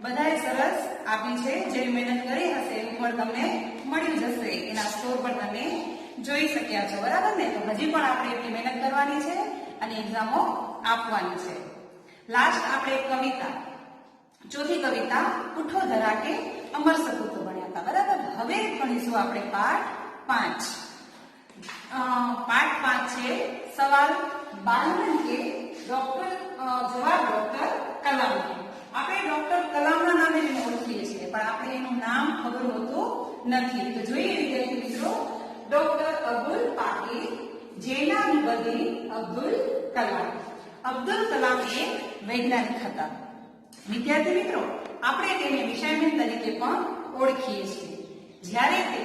બધાએ સરસ આપી છે. જેવી મહેનત કરી હશે એનું ફળ તમને મળ્યું જશે. એના સ્કોર પર તમે જોઈ શક્યા છો, બરાબર ને? તો હજી પણ આપણે એટલી મહેનત કરવાની છે અને એક્ઝામો આપવાની છે. લાસ્ટ આપણે કવિતા, ચોથી કવિતા ઉઠો ધરા કે અમર સપૂતો ભણ્યા હતા, બરાબર? હવે ભણીશું આપણે પાઠ 5. पाठ 5 છે સવાલ 52 કે ડોક્ટર જવાબ ડોક્ટર કલામ કે. આપણે ડોક્ટર કલામના નામે એને ઓળખીએ છીએ, પણ આપણે એનું નામ ખબર હોતું નથી. તો જોઈએ વિદ્યાર્થી મિત્રો, ડોક્ટર અબ્દુલ પાકીર, જેના બદલી અબ્દુલ કલામ. અબ્દુલ કલામ એક વૈજ્ઞાનિક હતા. વિદ્યાર્થી મિત્રો, આપણે તેને મિસાઇલમેન તરીકે પણ ઓળખીએ છીએ. જ્યારે તે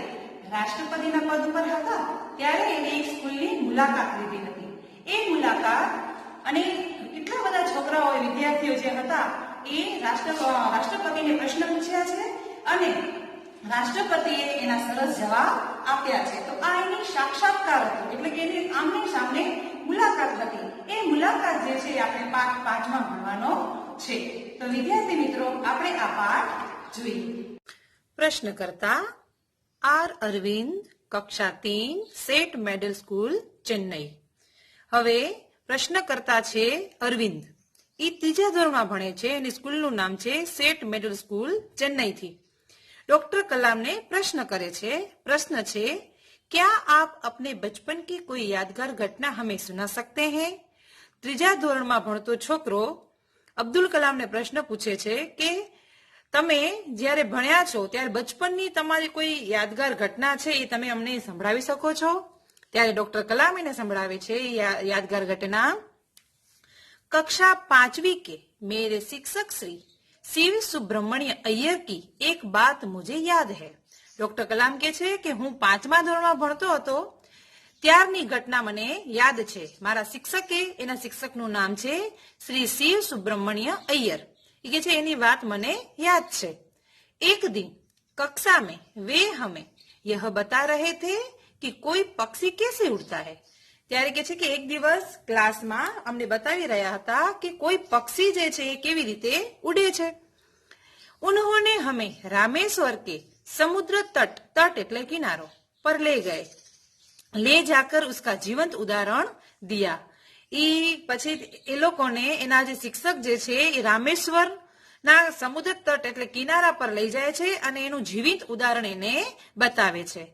રાષ્ટ્રપતિના પદ ઉપર હતા ત્યારે એને એક સ્કૂલની મુલાકાત લીધી હતી. એ મુલાકાત અને કેટલા બધા છોકરાઓ વિદ્યાર્થીઓ જે હતા એ રાષ્ટ્રપતિને પ્રશ્ન પૂછ્યા છે અને રાષ્ટ્રપતિએ એના સરસ જવાબ આપ્યા છે. તો આ એની સાક્ષાત્કાર હતો, એટલે કે એની આમને સામને મુલાકાત હતી. એ મુલાકાત જે છે આપણે પાઠ 5 માં ભણવાનો છે. તો વિદ્યાર્થી મિત્રો, આપણે આ પાઠ જોઈએ. પ્રશ્નકર્તા आर अरविंद, कक्षा 3, सेट मेडल स्कूल, चेन्नई. હવે પ્રશ્નકર્તા છે અરવિંદ. એ 3જા ધોરણમાં ભણે છે. એની સ્કૂલનું નામ છે સેટ મેડલ સ્કૂલ, ચેન્નઈ થી. डॉक्टर कलाम ने प्रश्न करे छे. प्रश्न छे, क्या आप अपने बचपन की कोई यादगार घटना हमें सुना सकते हैं? 3જા ધોરણમાં ભણતો છોકરો અબ્દુલ કલામને પ્રશ્ન પૂછે છે કે તમે જ્યારે ભણ્યા છો ત્યારે બચપનની તમારી કોઈ યાદગાર ઘટના છે એ તમે અમને સંભળાવી શકો છો? ત્યારે ડોક્ટર કલામ એને સંભળાવે છે યાદગાર ઘટના. कक्षा 5वीं के मेरे शिक्षक श्री शिव सुब्रमण्य अय्यर की एक बात मुझे याद है. ડોક્ટર કલામ કહે છે કે હું 5મા ધોરણમાં ભણતો હતો ત્યારની ઘટના મને યાદ છે. મારા શિક્ષકે, એના શિક્ષકનું નામ છે શ્રી શિવ સુબ્રમण्य अय्यर. એ કહે છે એની વાત મને યાદ છે. एक दिन कक्षा में वे हमें यह बता रहे थे कि कोई पक्षी कैसे उड़ता है. ત્યારે કે છે કે એક દિવસ ક્લાસમાં અમને બતાવી રહ્યા હતા કે કોઈ પક્ષી જે છે એ કેવી રીતે ઉડે છે. उन्होंने हमें रामेश्वर के समुद्र तट એટલે કિનારો पर ले गए, ले जाकर उसका जीवंत उदाहरण दिया. પછી એ લોકોને એના જે શિક્ષક જે છે એ રામેશ્વર ના સમુદ્ર તટ એટલે કિનારા પર લઈ જાય છે અને એનું જીવિત ઉદાહરણ એને બતાવે છે.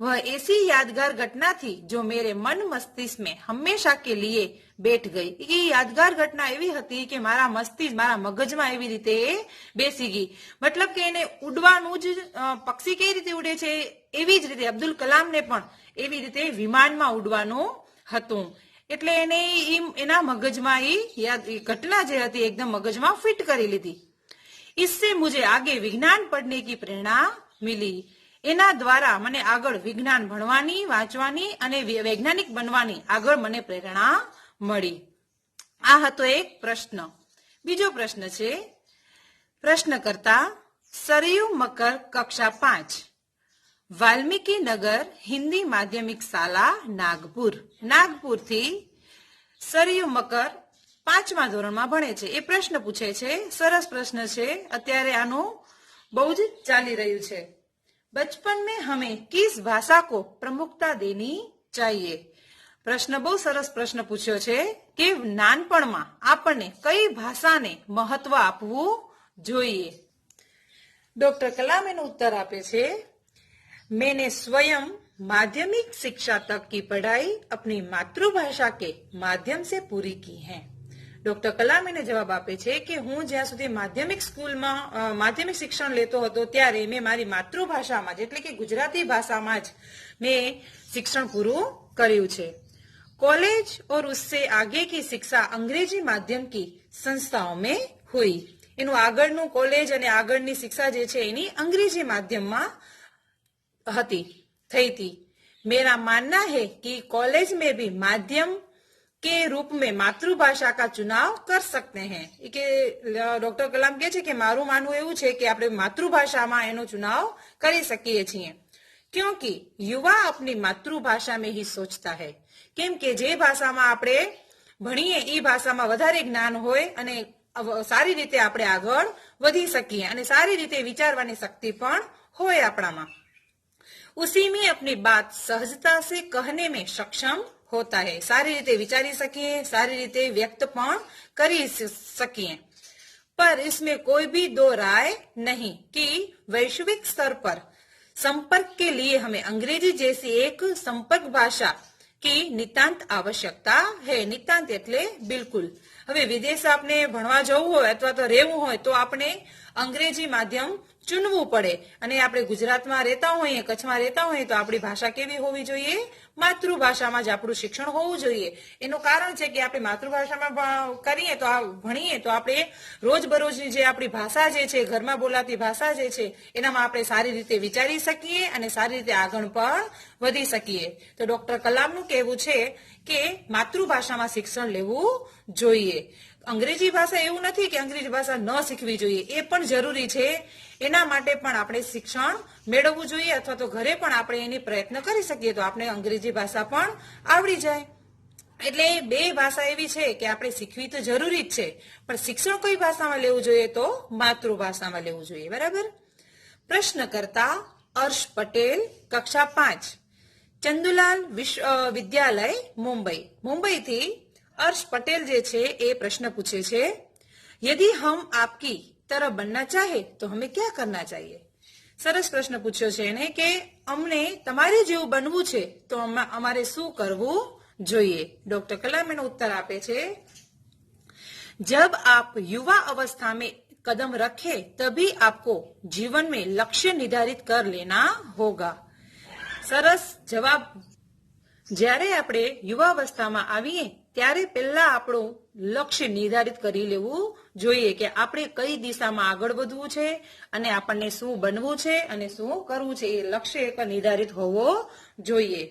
वह ऐसी यादगार घटना थी जो मेरे मन मस्तिष्क में हमेशा के लिए बैठ गई. એ યાદગાર ઘટના એવી હતી કે મારા મગજમાં એવી રીતે બેસી ગઈ. મતલબ કે એને ઉડવાનું જ, પક્ષી કઈ રીતે ઉડે છે એવી જ રીતે અબ્દુલ કલામને પણ એવી રીતે વિમાનમાં ઉડવાનું હતું. એટલે એને એના મગજમાં એ ઘટના જે હતી એકદમ મગજમાં ફિટ કરી લીધી. इससे मुझे आगे विज्ञान पढ़ने की प्रेरणा मिली. એના દ્વારા મને આગળ વિજ્ઞાન ભણવાની, વાંચવાની અને વૈજ્ઞાનિક બનવાની આગળ મને પ્રેરણા મળી. આ હતો એક પ્રશ્ન. બીજો પ્રશ્ન છે પ્રશ્નકર્તા સરયુ મકર, કક્ષા 5, વાલ્મીકી નગર હિન્દી માધ્યમિક શાળા, નાગપુર. નાગપુરથી સરયુ મકર 5મા ધોરણમાં ભણે છે. એ પ્રશ્ન પૂછે છે. સરસ પ્રશ્ન છે. અત્યારે આનું બહુ જ ચાલી રહ્યું છે. बचपन में हमें किस भाषा को प्रमुखता देनी चाहिए. પ્રશ્ન બહુ સરસ પ્રશ્ન પૂછ્યો છે કે નાનપણમાં આપણને કઈ ભાષાને મહત્વ આપવું જોઈએ. ડોક્ટર કલામ એનો ઉત્તર આપે છે, मैंने स्वयं माध्यमिक शिक्षा तक की पढ़ाई अपनी मातृभाषा के माध्यम से पूरी की है. ડોક્ટર કલામ એને જવાબ આપે છે કે હું જ્યાં સુધી માધ્યમિક સ્કૂલમાં માધ્યમિક શિક્ષણ લેતો હતો ત્યારે મેં મારી માતૃભાષામાં જ એટલે કે ગુજરાતી ભાષામાં જ મેં શિક્ષણ પૂરું કર્યું છે. कॉलेज और उससे आगे की शिक्षा अंग्रेजी माध्यम की संस्थाओं में हुई. એનું આગળનું કોલેજ અને આગળની શિક્ષા જે છે એની અંગ્રેજી માધ્યમમાં થઈ थी. मेरा मानना है कि कॉलेज में भी माध्यम के रूप में मातृभाषा का चुनाव कर सकते हैं. કે ડોક્ટર કલામ કહે છે કે મારું માનવું એવું છે કે આપણે માતૃભાષામાં એનો ચુનાવ કરી શકીએ છીએ. क्योंकि युवा अपनी मातृभाषा में ही सोचता है. કેમ કે જે ભાષામાં આપણે ભણીએ એ ભાષામાં વધારે જ્ઞાન હોય અને સારી રીતે આપણે આગળ વધી શકીએ અને સારી રીતે વિચારવાની શક્તિ પણ હોય આપણામાં. उसी में अपनी बात सहजता से कहने में सक्षम होता है. सारी રીતે વિચારી શકીએ, સારી રીતે વ્યક્ત પણ કરી શકીએ. पर इसमें कोई भी दो राय नहीं कि वैश्विक स्तर पर संपर्क के लिए हमें अंग्रेजी जैसी एक संपर्क भाषा की नितांत आवश्यकता है. नितांत એટલે બિલકુલ. હવે વિદેશ આપણે ભણવા જવું હોય અથવા તો રહેવું હોય તો આપણે અંગ્રેજી માધ્યમ ચૂનવું પડે અને આપણે ગુજરાતમાં રહેતા હોઈએ, કચ્છમાં રહેતા હોઈએ તો આપણી ભાષા કેવી હોવી જોઈએ? માતૃભાષામાં જ આપણું શિક્ષણ હોવું જોઈએ. એનું કારણ છે કે આપણે માતૃભાષામાં કરીએ તો ભણીએ તો આપણે રોજબરોજની જે આપણી ભાષા જે છે, ઘરમાં બોલાતી ભાષા જે છે, એનામાં આપણે સારી રીતે વિચારી શકીએ અને સારી રીતે આગળ પણ વધી શકીએ. તો ડોક્ટર કલામનું કહેવું છે કે માતૃભાષામાં શિક્ષણ લેવું જોઈએ. અંગ્રેજી ભાષા એવું નથી કે અંગ્રેજી ભાષા ન શીખવી જોઈએ, એ પણ જરૂરી છે. એના માટે પણ આપણે શિક્ષણ મેળવવું જોઈએ અથવા તો ઘરે પણ આપણે એની પ્રયત્ન કરી શકીએ તો આપણે અંગ્રેજી ભાષા પણ આવડી જાય. એટલે બે ભાષા એવી છે કે આપણે શીખવી તો જરૂરી જ છે, પણ શિક્ષણ કઈ ભાષામાં લેવું જોઈએ? તો માતૃભાષામાં લેવું જોઈએ. બરાબર. પ્રશ્નકર્તા અર્શ પટેલ, કક્ષા 5, ચંદુલાલ વિદ્યાલય, મુંબઈ. મુંબઈથી अर्श पटेल जे छे ए प्रश्न पूछे छे, यदि हम आपकी तरह बनना चाहे तो हमें क्या करना चाहिए? सरस प्रश्न पूछ्यो छे ने કે અમને તમારે જેવું બનવું છે તો અમારે શું કરવું જોઈએ? ડોક્ટર કલામ એનો ઉત્તર આપે છે, जब आप युवा अवस्था में कदम रखे तभी आपको जीवन में लक्ष्य निर्धारित कर लेना होगा. सरस जवाब. જ્યારે આપણે યુવા અવસ્થામાં આવીએ ત્યારે પહેલા આપણું લક્ષ્ય નિર્ધારિત કરી લેવું જોઈએ કે આપણે કઈ દિશામાં આગળ વધવું છે અને આપણને શું બનવું છે અને શું કરવું છે. એ લક્ષ્ય એક નિર્ધારિત હોવો જોઈએ.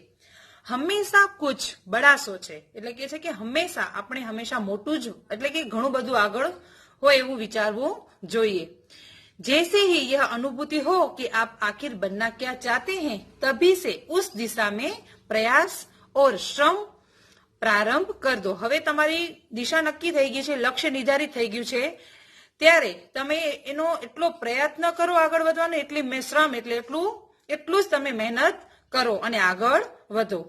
હંમેશા કુછ બડા સોચે એટલે કે છે કે હંમેશા આપણે હંમેશા મોટું જ એટલે કે ઘણું બધું આગળ હોય એવું વિચારવું જોઈએ. जैसे ही यह अनुभूति हो कि आप आखिर बनना क्या चाहते हैं तभी से उस दिशा में प्रयास और श्रम प्रारंभ कर दो. હવે તમારી દિશા નક્કી થઈ ગઈ છે, લક્ષ્ય નિર્ધારિત થઈ ગયું છે, ત્યારે તમે એનો એટલો પ્રયત્ન કરો આગળ વધવાનો, એટલી શ્રમ એટલે એટલું જ તમે મહેનત કરો અને આગળ વધો.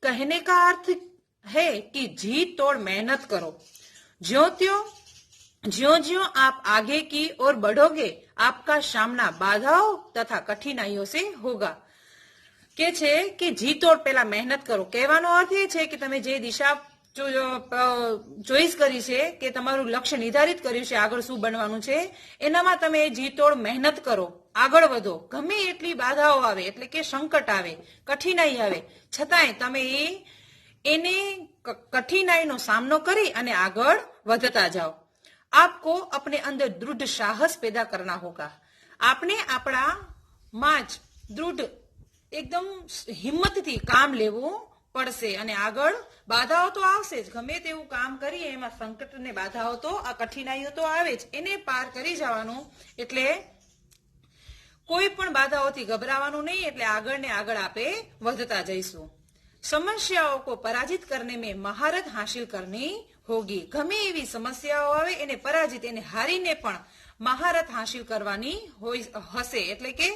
कहने का अर्थ है कि जी तोड़ मेहनत करो. ज्यों आप आगे की ओर बढ़ोगे आपका सामना बाधाओं तथा कठिनाइयों से होगा. કે છે કે જીતોડ પહેલા મહેનત કરો. કહેવાનો અર્થ એ છે કે તમે જે દિશા ચોઈસ કરી છે કે તમારું લક્ષ્ય નિર્ધારિત કર્યું છે આગળ શું બનવાનું છે એનામાં તમે જીતોડ મહેનત કરો, આગળ વધો. ગમે એટલી બાધાઓ આવે એટલે કે સંકટ આવે, કઠિનાઈ આવે, છતાંય તમે એને કઠિનાઈનો સામનો કરી અને આગળ વધતા જાઓ. आपको अपने अंदर दृढ़ साहस पैदा करना होगा. आपने આપણામાં જ દૃઢ એકદમ હિંમતથી કામ લેવું પડશે અને આગળ બાધાઓ તો આવશે જ. ગમે તેવું કામ કરીએ એમાં સંકટ ને બાધાઓ તો આ કઠિનાઈઓ તો આવે જ, એને પાર કરી જવાનું. એટલે કોઈ પણ બાધાઓથી ગભરાવાનું નહીં, એટલે આગળ ને આગળ આપે વધતા જઈશું. समस्याओं को पराजित करने में महारत हासिल करनी होगी. ગમે એવી સમસ્યાઓ આવે એને પરાજિત એને હારીને પણ મહારત હાસિલ કરવાની હશે. એટલે કે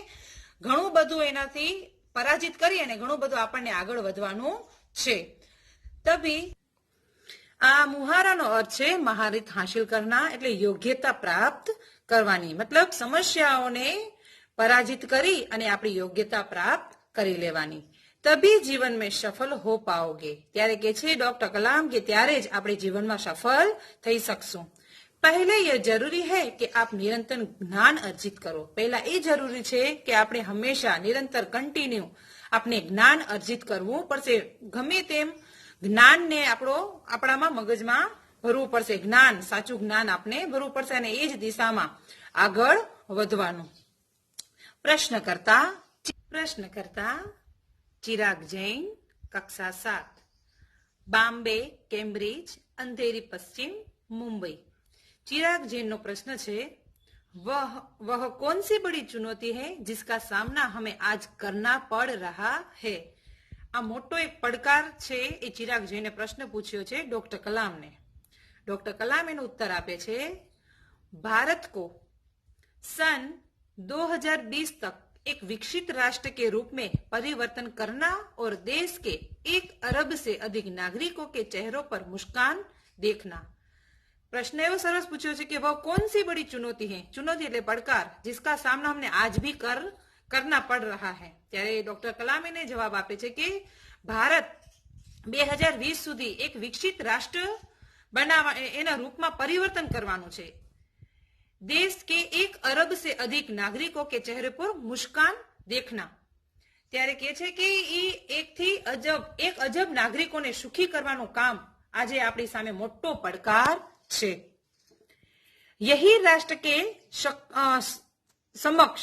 ઘણું બધું એનાથી પરાજિત કરી અને ઘણું બધું આપણને આગળ વધવાનું છે. તભી આ મુહારાનો અર્થ છે મહારત હાસિલ કરના એટલે યોગ્યતા પ્રાપ્ત કરવાની. મતલબ સમસ્યાઓને પરાજિત કરી અને આપણી યોગ્યતા પ્રાપ્ત કરી લેવાની. तभी जीवन में सफल हो पाओगे. ત્યારે કે છે ડોક્ટર કલામ કે ત્યારે જ આપણે જીવનમાં સફળ થઈ શકશું. पहले यह जरूरी है कि आप निरंतर ज्ञान अर्जित करो. પહેલા એ જરૂરી છે કે આપણે હંમેશા નિરંતર કન્ટિન્યુ આપણે જ્ઞાન અર્જિત કરવું પડશે. ગમે તેમ જ્ઞાનને આપણામાં મગજમાં ભરવું પડશે. જ્ઞાન, સાચું જ્ઞાન આપણે ભરવું પડશે અને એ જ દિશામાં આગળ વધવાનું. પ્રશ્નકર્તા चिराग जैन, कक्षा 7, बॉम्बे, कैम्ब्रिज, अंधेरी पश्चिम, मुंबई. चिराग जैन नो प्रश्न छे, वह कौन सी बड़ी चुनौती है जिसका सामना हमें आज करना पड़ रहा है? आ मोटो एक પડકાર છે એ ચિરાગ જૈને પ્રશ્ન પૂછ્યો છે ડોક્ટર કલામને. ડોક્ટર કલામ એનો ઉત્તર આપે છે, भारत को सन 2020 तक एक विकसित राष्ट्र के रूप में परिवर्तन करना और देश के 1 अरब से अधिक नागरिकों के चेहरों पर मुस्कान देखना। प्रश्न एवं सरस पूछो कि वह कौन सी बड़ी चुनौती है, चुनौती એટલે પડકાર, जिसका सामना हमने आज भी करना पड़ रहा है। ત્યારે ડોક્ટર કલામ એને જવાબ આપે છે કે ભારત 2020 સુધી એક વિકસિત રાષ્ટ્ર બનાવવા એના રૂપમાં પરિવર્તન કરવાનું છે। देश के 1 अरब से अधिक नागरिकों के चेहरे पर मुस्कान देखना। ત્યારે કહે છે કે એક અજબ નાગરિકોને સુખી કરવાનું કામ આજે આપણી સામે મોટો પડકાર છે। यही राष्ट्र के समक्ष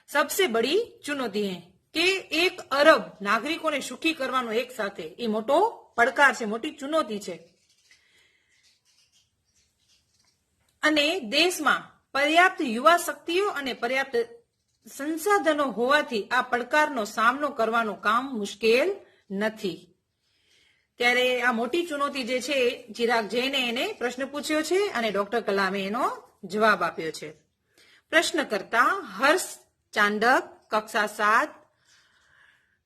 सबसे बड़ी चुनौती है કે 1 અરબ નાગરિકોને સુખી કરવાનો એક સાથે એ મોટો પડકાર છે, મોટી ચુનૌતી છે। અને દેશમાં પર્યાપ્ત યુવા શક્તિઓ અને પર્યાપ્ત સંસાધનો હોવાથી આ પડકારનો સામનો કરવાનું કામ મુશ્કેલ નથી। ત્યારે આ મોટી ચુનૌતી જે છે ચિરાગ જૈને એને પ્રશ્ન પૂછ્યો છે અને ડોક્ટર કલામે એનો જવાબ આપ્યો છે। પ્રશ્નકર્તા હર્ષ ચાંડક, કક્ષા 7,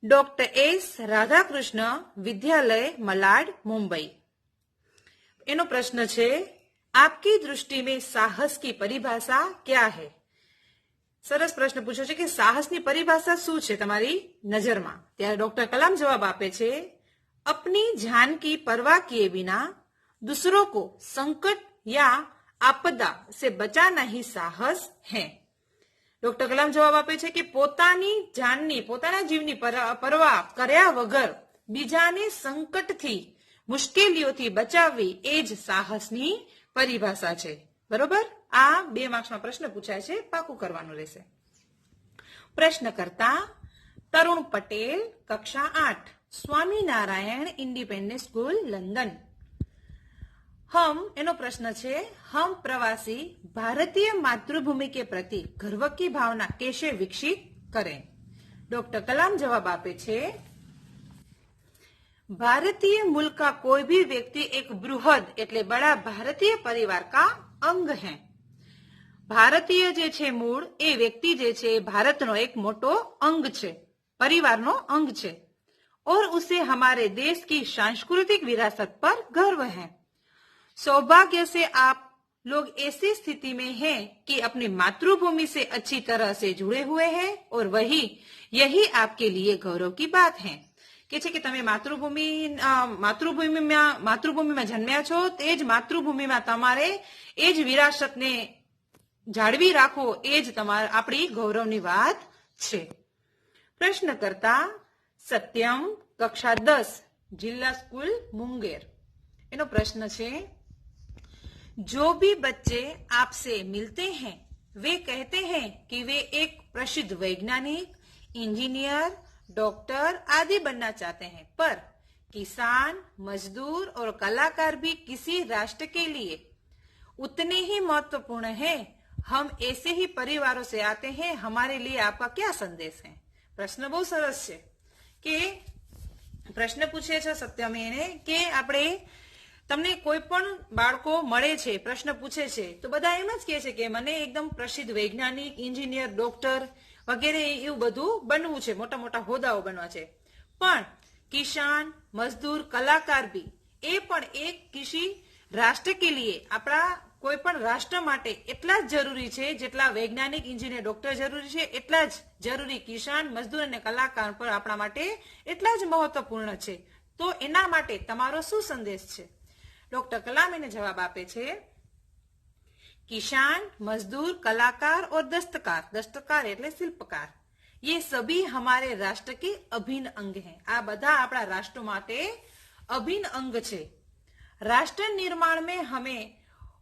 ડોક્ટર એસ રાધાકૃષ્ણ વિદ્યાલય મલાડ મુંબઈ। એનો પ્રશ્ન છે आपकी दृष्टि में साहस की परिभाषा क्या है? सरस प्रश्न पूछो छे कि साहसनी परिभाषा શું છે તમારી નજરમાં? ત્યારે ડોક્ટર કલામ જવાબ આપે છે अपनी जान की परवाह किए बिना दूसरों को संकट या आपदा से बचाना ही साहस है। ડોક્ટર કલામ જવાબ આપે છે કે પોતાની જીવની પરવા કર્યા વગર બીજાને સંકટથી મુશ્કેલીઓથી બચાવવી એ જ સાહસની પરિભાષા છે। બરોબર? આ 2 માર્ક્સમાં પ્રશ્ન પૂછાય છે, પાકું કરવાનું રહેશે। પ્રશ્નકર્તા તરુણ પટેલ, કક્ષા 8, સ્વામિનારાયણ इंडिपेंडेंस स्कूल लंदन। એનો પ્રશ્ન છે हम प्रवासी भारतीय मातृभूमि के प्रति गर्व की भावना कैसे विकसित करें? डॉक्टर कलाम जवाब આપે છે भारतीय मूल का कोई भी व्यक्ति एक बृहद એટલે बड़ा भारतीय परिवार का अंग है। भारतीय જે છે મૂળ એ વ્યક્તિ જે છે ભારતનો એક મોટો અંગ છે, પરિવારનો અંગ છે और उसे हमारे देश की सांस्कृतिक विरासत पर गर्व है। सौभाग्य से आप लोग ऐसी स्थिति में हैं कि अपनी मातृभूमि से अच्छी तरह से जुड़े हुए हैं और यही आपके लिए गौरव की बात है કે છે કે તમે માતૃભૂમિમાં જન્મ્યા છો, તે જ માતૃભૂમિમાં તમારે એ જ વિરાસતને જાળવી રાખો, એ જ આપણી ગૌરવની વાત છે। પ્રશ્નકર્તા સત્યમ, કક્ષા 10, જિલ્લા સ્કૂલ મુંગેર। એનો પ્રશ્ન છે जो भी बच्चे आपसे मिलते हैं वे कहते हैं कि वे एक प्रसिद्ध वैज्ञानिक, इंजीनियर, डॉक्टर आदि बनना चाहते हैं, पर किसान, मजदूर और कलाकार भी किसी राष्ट्र के लिए उतने ही महत्वपूर्ण हैं। हम ऐसे ही परिवारों से आते हैं, हमारे लिए आपका क्या संदेश है? प्रश्न बहुत सरस है કે પ્રશ્ન પૂછે છે સત્યમે એને કે આપણે તમને કોઈ પણ બાળકો મળે છે, પ્રશ્ન પૂછે છે તો બધા એમ જ કહે છે કે મને એકદમ પ્રસિદ્ધ વૈજ્ઞાનિક, એન્જિનિયર, ડોક્ટર વગેરે એવું બધું બનવું છે, મોટા મોટા હોદ્દાઓ બનવા છે, પણ કિસાન, મજદૂર, કલાકાર બી એ પણ એક કિસી રાષ્ટ્ર કે લીએ આપણા કોઈ પણ રાષ્ટ્ર માટે એટલા જ જરૂરી છે જેટલા વૈજ્ઞાનિક, એન્જિનિયર, ડોક્ટર જરૂરી છે, એટલા જ જરૂરી કિસાન, મજદૂર અને કલાકાર પર આપણા માટે એટલા જ મહત્વપૂર્ણ છે। તો એના માટે તમારો શું સંદેશ છે? ડોક્ટર કલામ એને જવાબ આપે છે किसान, मजदूर, कलाकार और दस्तकार એટલે શિલ્પકાર, ये सभी हमारे राष्ट्र के अभिन्न अंग हैं। आ બધા આપણા રાષ્ટ્ર માટે अभिन्न अंग છે। राष्ट्र निर्माण में हमें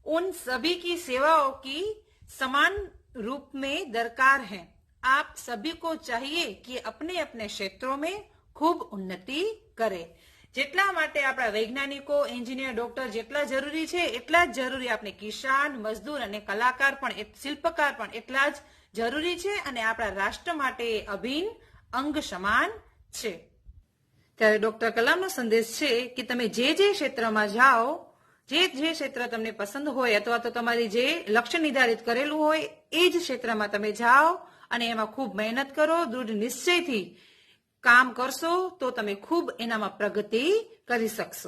उन सभी की सेवाओं की समान रूप में दरकार है। आप सभी को चाहिए कि अपने अपने क्षेत्रों में खूब उन्नति करें। જેટલા માટે આપણા વૈજ્ઞાનિકો, એન્જિનિયર, ડોક્ટર જેટલા જરૂરી છે એટલા જ જરૂરી આપણે કિસાન, મજદૂર અને કલાકાર પણ, શિલ્પકાર પણ એટલા જ જરૂરી છે અને આપણા રાષ્ટ્ર માટે અભિન્ન અંગ સમાન છે। ત્યારે ડોક્ટર કલામનો સંદેશ છે કે તમે જે ક્ષેત્રમાં જાઓ જે ક્ષેત્ર તમને પસંદ હોય અથવા તો તમારી જે લક્ષ્ય નિર્ધારિત કરેલું હોય એ જ ક્ષેત્રમાં તમે જાઓ અને એમાં ખૂબ મહેનત કરો, દૃઢ નિશ્ચયથી કામ કરશો તો તમે ખૂબ એનામાં પ્રગતિ કરી શકશો.